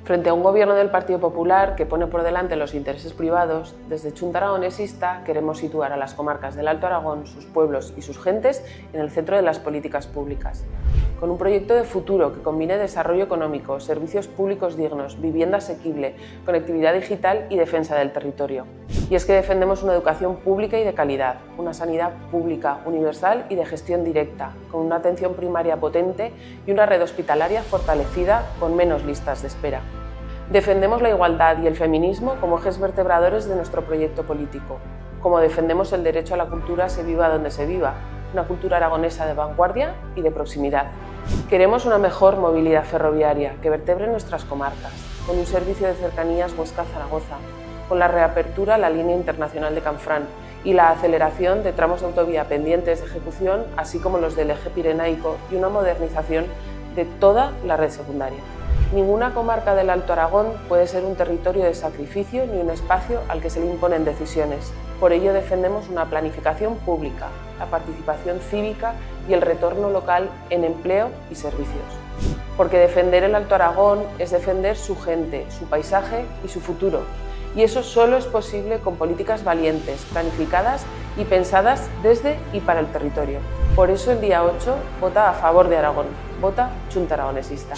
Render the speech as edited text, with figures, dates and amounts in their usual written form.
Frente a un gobierno del Partido Popular que pone por delante los intereses privados, desde Chunta Aragonesista queremos situar a las comarcas del Alto Aragón, sus pueblos y sus gentes en el centro de las políticas públicas. Con un proyecto de futuro que combine desarrollo económico, servicios públicos dignos, vivienda asequible, conectividad digital y defensa del territorio. Y es que defendemos una educación pública y de calidad, una sanidad pública, universal y de gestión directa, con una atención primaria potente y una red hospitalaria fortalecida con menos listas de espera. Defendemos la igualdad y el feminismo como ejes vertebradores de nuestro proyecto político, como defendemos el derecho a la cultura se viva donde se viva, una cultura aragonesa de vanguardia y de proximidad. Queremos una mejor movilidad ferroviaria que vertebre nuestras comarcas, con un servicio de cercanías Huesca-Zaragoza, con la reapertura a la línea internacional de Canfrán y la aceleración de tramos de autovía pendientes de ejecución, así como los del eje pirenaico y una modernización de toda la red secundaria. Ninguna comarca del Alto Aragón puede ser un territorio de sacrificio ni un espacio al que se le imponen decisiones. Por ello defendemos una planificación pública, la participación cívica y el retorno local en empleo y servicios. Porque defender el Alto Aragón es defender su gente, su paisaje y su futuro. Y eso solo es posible con políticas valientes, planificadas y pensadas desde y para el territorio. Por eso el día 8 vota a favor de Aragón, vota Chunta Aragonesista.